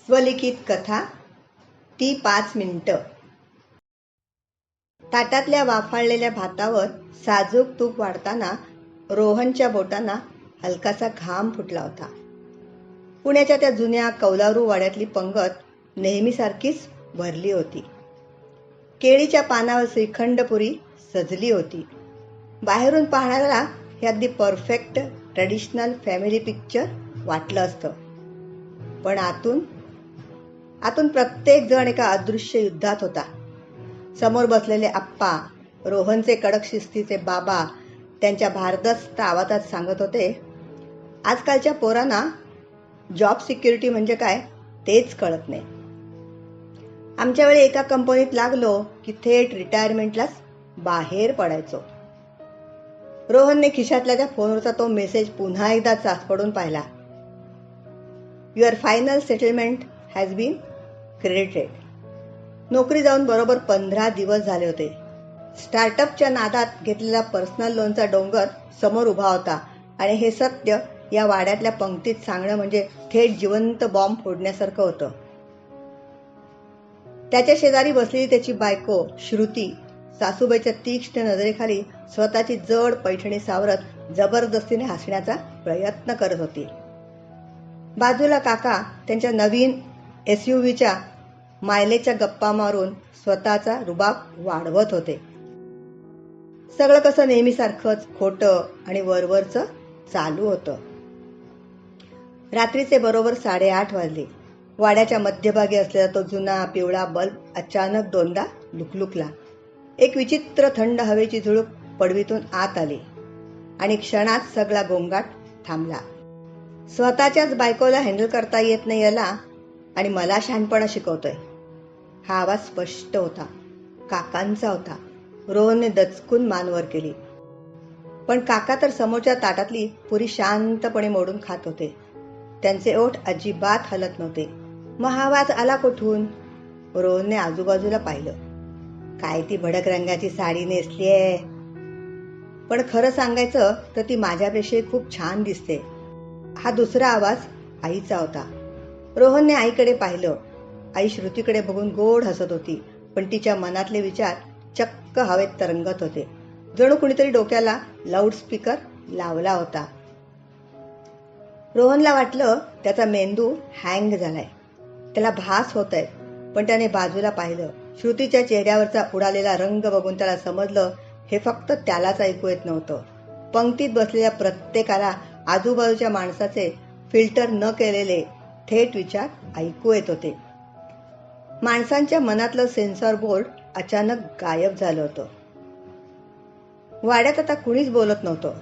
स्वलिखित कथा ती 5 मिनिटं. ताटातल्या वाफाळलेल्या भातावर साजूक तूप वाढताना रोहनच्या बोटांना हलकासा घाम फुटला होता. पुण्याच्या त्या जुन्या कौलारू वाड्यातली पंगत नेहमीसारखीच भरली होती. केळीच्या पानावर श्रीखंडपुरी सजली होती. बाहेरून पाहणाऱ्याला हे अगदी परफेक्ट ट्रेडिशनल फॅमिली पिक्चर वाटलं असतं, पण आतून प्रत्येक जण एका अदृश्य युद्धात होता. समोर बसलेले आप्पा, रोहनचे कडक शिस्तीचे बाबा त्यांच्या भारदस्त आवाजात सांगत होते, आजकालच्या पोरांना जॉब सिक्युरिटी म्हणजे काय तेच कळत नाही. आमच्या वेळी एका कंपनीत लागलो की थेट रिटायरमेंटलाच बाहेर पडायचो. रोहनने खिशातल्या त्या फोनवरचा तो मेसेज पुन्हा एकदा चाचपडून पाहिला. Your final settlement has been credited. नोकरी जाऊन बरोबर 15 दिवस झाले होते. स्टार्टअपच्या नादात घेतलेला पर्सनल लोनचा डोंगर समोर उभा होता आणि हे सत्य या वाड्यातल्या पंक्तीत सांगणं म्हणजे थेट जिवंत बॉम्ब फोडण्यासारखं होतं. त्याच्या शेजारी बसलेली त्याची बायको श्रुती सासूबाईच्या तीक्ष्ण नजरेखाली स्वतःची जड पैठणी सावरत जबरदस्तीने हसण्याचा प्रयत्न करत होती. बाजूला काका त्यांच्या नवीन SUVच्या मायलेजच्या गप्पा मारून स्वतःचा रुबाब वाढवत होते. सगळं कसं नेहमीसारखंच खोटं आणि वरवरचं चालू होतं. रात्रीचे बरोबर 8:30 वाजले. वाड्याच्या मध्यभागी असलेला तो जुना पिवळा बल्ब अचानक दोनदा लुकलुकला. एक विचित्र थंड हवेची झुळूक पडवीतून आत आली आणि क्षणात सगळा गोंगाट थांबला. स्वतःच्याच बायकोला हँडल करता येत नाही याला आणि मला शहाणपणा शिकवतोय. हा आवाज स्पष्ट होता, काकांचा होता. रोहनने दचकून मान वर केली, पण काका तर समोरच्या ताटातली पुरी शांतपणे मोडून खात होते. त्यांचे ओठ अजिबात हलत नव्हते. मग हा आवाज आला कुठून? रोहनने आजूबाजूला पाहिलं. काय ती भडक रंगाची साडी नेसलीये, पण खरं सांगायचं तर ती माझ्यापेक्षा खूप छान दिसते. हा दुसरा आवाज आईचा होता. रोहनने आईकडे पाहिलं. आई श्रुतीकडे बघून गोड हसत होती, पण तिच्या मनातले विचार चक्क हवेत तरंगत होते. जणू कुणीतरी डोक्याला लाऊडस्पीकर लावला होता. रोहनला वाटलं त्याचा मेंदू हँग झालाय, त्याला भास होत आहे. पण त्याने बाजूला पाहिलं. श्रुतीच्या चेहऱ्यावरचा उडालेला रंग बघून त्याला समजलं हे फक्त त्यालाच ऐकू येत नव्हतं. पंक्तीत बसलेल्या प्रत्येकाला आजूबाजूच्या माणसाचे फिल्टर न केलेले थेट विचार ऐकू येत होते. माणसांच्या मनातलं सेन्सॉर बोर्ड अचानक गायब झालं होतं. वाड्यात आता कुणीच बोलत नव्हतं,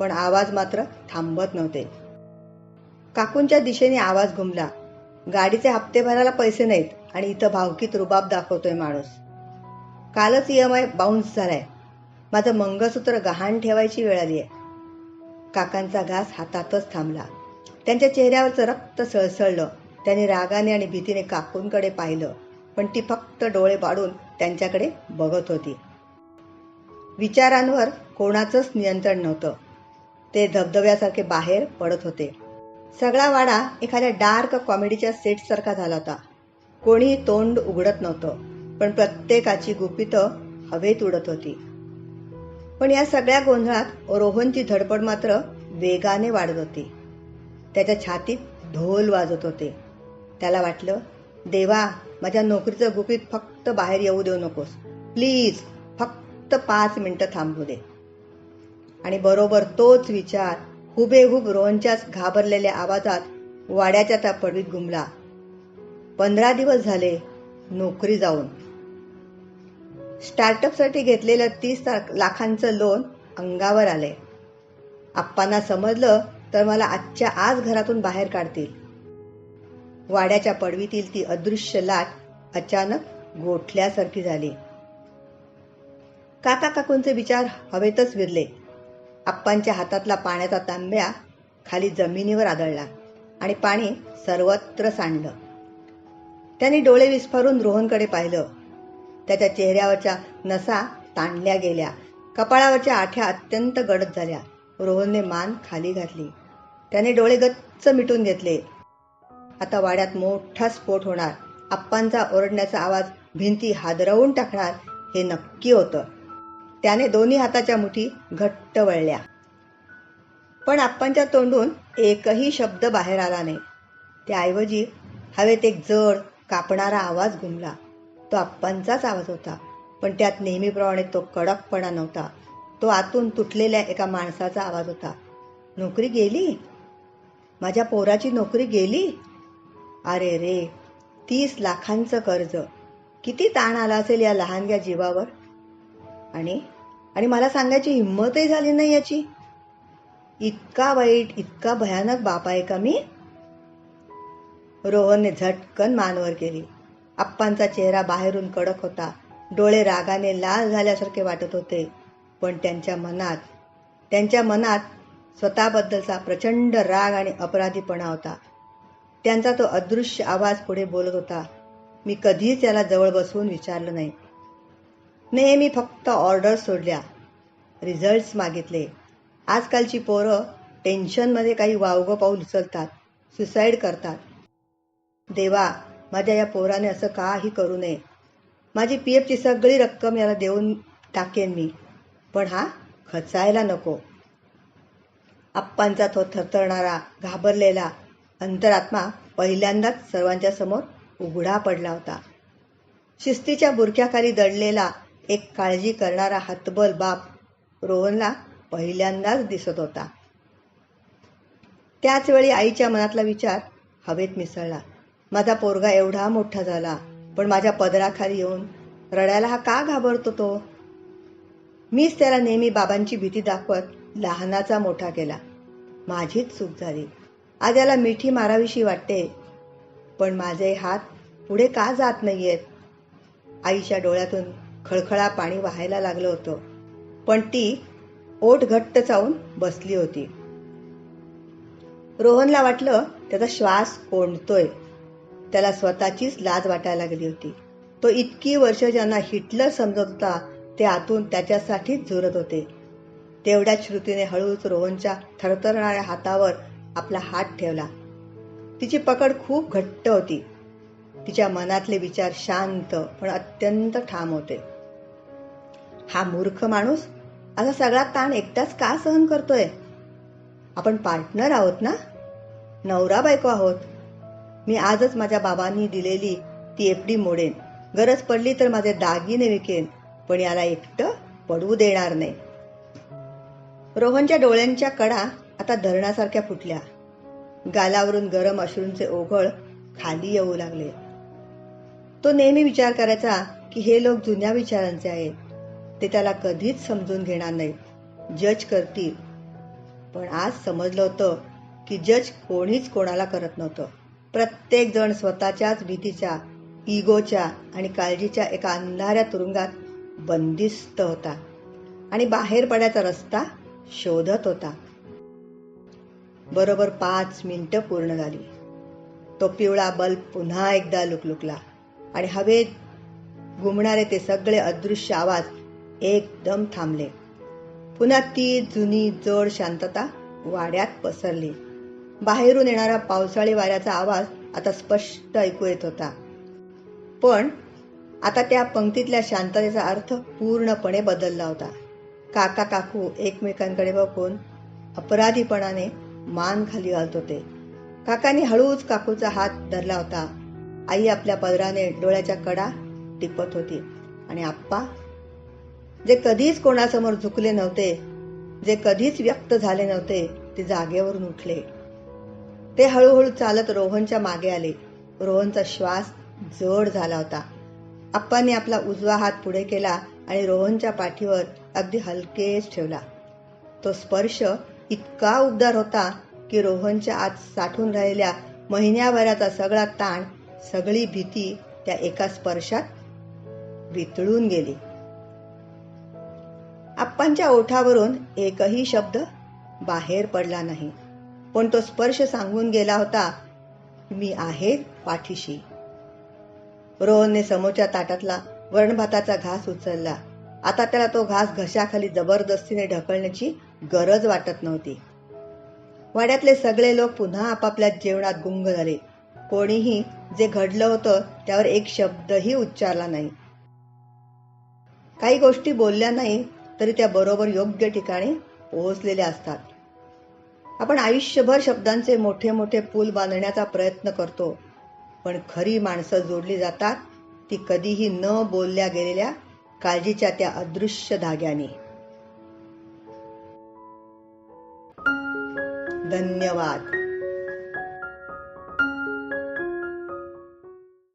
पण आवाज मात्र थांबत नव्हते. काकूंच्या दिशेने आवाज घुमला. गाडीचे हप्ते भरायला पैसे नाहीत आणि इथं भावकीत रुबाब दाखवतोय माणूस. कालच EMI बाउन्स झालाय. माझं मंगळसूत्र गहाण ठेवायची वेळ आलीय. काकांचा घास हातातच थांबला. त्यांच्या चेहऱ्यावरचं रक्त सळसळलं. त्यांनी रागाने आणि भीतीने काकूंकडे पाहिलं, पण ती फक्त डोळे पाडून त्यांच्याकडे बघत होती. विचारांवर कोणाचंच नियंत्रण नव्हतं. ते धबधब्यासारखे बाहेर पडत होते. सगळा वाडा एखाद्या डार्क कॉमेडीच्या सेटसारखा झाला होता. कोणीही तोंड उघडत नव्हतं, पण प्रत्येकाची गुपितं हवेत उडत होती. पण या सगळ्या गोंधळात रोहनची धडपड मात्र वेगाने वाढत होती. त्याच्या छातीत ढोल वाजत होते. त्याला वाटलं, देवा, माझ्या नोकरीचं गुपित फक्त बाहेर येऊ देऊ नकोस. प्लीज, फक्त 5 मिनिटं थांबू दे. आणि बरोबर तोच विचार हुबेहूब रोहनच्याच घाबरलेल्या आवाजात वाड्याच्या त्या पडवीत घुमला. 15 दिवस झाले नोकरी जाऊन. स्टार्टअपसाठी घेतलेलं 30 लाखांचं लोन अंगावर आले. आप्पांना समजलं तर मला आजच्या आज घरातून बाहेर काढतील. वाड्याच्या पडवीतील ती अदृश्य लाट अचानक गोठल्यासारखी झाली. काका काकूंचे विचार हवेतच विरले. आप्पांच्या हातातला पाण्याचा तांब्या खाली जमिनीवर आदळला आणि पाणी सर्वत्र सांडलं. त्यांनी डोळे विस्फारून रोहनकडे पाहिलं. त्याच्या चेहऱ्यावरच्या नसा ताणल्या गेल्या. कपाळावरच्या आठ्या अत्यंत गडद झाल्या. रोहनने मान खाली घातली. त्याने डोळे गच्च मिटून घेतले. आता वाड्यात मोठा स्फोट होणार, आप्पांचा ओरडण्याचा आवाज भिंती हादरवून टाकणार हे नक्की होतं. त्याने दोन्ही हाताच्या मुठी घट्ट वळल्या, पण आप्पांच्या तोंडून एकही शब्द बाहेर आला नाही. त्याऐवजी हवेत एक जड कापणारा आवाज घुमला. तो आप्पांचाच आवाज होता, पण त्यात नेहमीप्रमाणे तो कडकपणा नव्हता. तो आतून तुटलेल्या एका माणसाचा आवाज होता. नोकरी गेली? माझ्या पोराची नोकरी गेली? अरे रे, 30 लाखांचं कर्ज, किती ताण आला असेल या लहानग्या जीवावर. आणि मला सांगायची हिंमतही झाली नाही याची. इतका वाईट, इतका भयानक बाप आहे का मी? रोहनने झटकन मान वर केली. आप्पांचा चेहरा बाहेरून कडक होता, डोळे रागाने लाल झाल्यासारखे वाटत होते, पण त्यांच्या मनात स्वतःबद्दलचा प्रचंड राग आणि अपराधीपणा होता. त्यांचा तो अदृश्य आवाज पुढे बोलत होता. मी कधीच याला जवळ बसवून विचारलं नाही. नेहमी फक्त ऑर्डर सोडल्या, रिझल्ट्स मागितले. आजकालची पोरं टेन्शनमध्ये काही वावगं पाऊल उचलतात, सुसाईड करतात. देवा, माझ्या या पोराने असं काही करू नये. माझी PFची सगळी रक्कम याला देऊन टाकेन मी, पण हा खचायला नको. आप्पांचा तो थरथरणारा, घाबरलेला अंतरात्मा पहिल्यांदाच सर्वांच्या समोर उघडा पडला होता. शिस्तीच्या बुरख्याखाली दडलेला एक काळजी करणारा हतबल बाप रोहनला पहिल्यांदाच दिसत होता. त्याच वेळी आईच्या मनातला विचार हवेत मिसळला. माझा पोरगा एवढा मोठा झाला, पण माझ्या पदराखाली येऊन रडायला हा का घाबरतो तो? मीच त्याला नेहमी बाबांची भीती दाखवत लहानाचा मोठा केला. माझीच चूक झाली. आज याला मिठी मारावीशी वाटते, पण माझे हात पुढे का जात नाहीयेत? आईच्या डोळ्यातून खळखळा पाणी वाहायला लागलं होतं, पण ती ओठ घट्ट चावून बसली होती. रोहनला वाटलं त्याचा श्वास कोंडतोय. त्याला स्वतःचीच लाज वाटायला लागली होती. तो इतकी वर्ष ज्यांना हिटलर समजत होता ते आतून त्याच्यासाठीच झुरत होते. तेवढ्याच श्रुतीने हळूच रोहनच्या थरथरणाऱ्या हातावर आपला हात ठेवला. तिची पकड खूप घट्ट होती. तिच्या मनातले विचार शांत पण अत्यंत ठाम होते. हा मूर्ख माणूस असा सगळा ताण एकटाच का सहन करतोय? आपण पार्टनर आहोत ना, नवरा बायको आहोत. मी आजच माझ्या बाबांनी दिलेली ती FD मोडेन. गरज पडली तर माझे दागिने विकेन, पण याला एकटं पडू देणार नाही. रोहनच्या डोळ्यांच्या कडा आता धरणासारख्या फुटल्या. गालावरून गरम अश्रूंचे ओघळ खाली येऊ लागले. तो नेहमी विचार करायचा की हे लोक जुन्या विचारांचे आहेत. ते त्याला कधीच समजून घेणार नाहीत, जज करतील. पण आज समजलं होतं की जज कोणीच कोणाला करत नव्हतं. प्रत्येक जण स्वतःच्याच भीतीच्या, इगोच्या आणि काळजीच्या एका अंधाऱ्या तुरुंगात बंदिस्त होता आणि बाहेर पडायचा रस्ता शोधत होता. बरोबर 5 मिनिटं पूर्ण झाली. तो पिवळा बल्ब पुन्हा एकदा लुकलुकला आणि हवेत घुमणारे ते सगळे अदृश्य आवाज एकदम थांबले. पुन्हा ती जुनी जड शांतता वाड्यात पसरली. बाहेरून येणारा पावसाळी वाऱ्याचा आवाज आता स्पष्ट ऐकू येत होता. पण आता त्या पंक्तीतल्या शांततेचा अर्थ पूर्णपणे बदलला होता. काका काकू एकमेकांकडे बघून अपराधीपणाने मान खाली घालत होते. काकांनी हळूच काकूचा हात धरला होता. आई आपल्या पदराने डोळ्याच्या कडा टिपत होती. आणि आप्पा, जे कधीच कोणासमोर झुकले नव्हते, जे कधीच व्यक्त झाले नव्हते, ते जागेवरून उठले. ते हळूहळू चालत रोहनच्या मागे आले. रोहनचा श्वास जड झाला होता. आप्पांनी आपला उजवा हात पुढे केला आणि रोहनच्या पाठीवर अगदी हलकेच ठेवला. तो स्पर्श इतका उबदार होता की रोहनच्या आत साठून राहिलेल्या महिन्याभराचा सगळा ताण, सगळी भीती त्या एका स्पर्शात वितळून गेली. आप्पांच्या ओठावरून एकही शब्द बाहेर पडला नाही, पण तो स्पर्श सांगून गेला होता, मी आहे पाठीशी. रोहनने समोरच्या ताटातला वरणभाताचा घास उचलला. आता त्याला तो घास घशाखाली जबरदस्तीने ढकलण्याची गरज वाटत नव्हती. वाड्यातले सगळे लोक पुन्हा आपापल्या जेवणात गुंग झाले. कोणीही जे घडलं होतं त्यावर एक शब्दही उच्चारला नाही. काही गोष्टी बोलल्या नाही तरी त्या बरोबर योग्य ठिकाणी पोहोचलेल्या असतात. आपण आयुष्यभर शब्दांचे मोठे मोठे पूल बांधण्याचा प्रयत्न करतो, पण खरी माणसं जोडली जातात ती कधीही न बोलल्या गेलेल्या काळजीच्या त्या अदृश्य धाग्याने. धन्यवाद.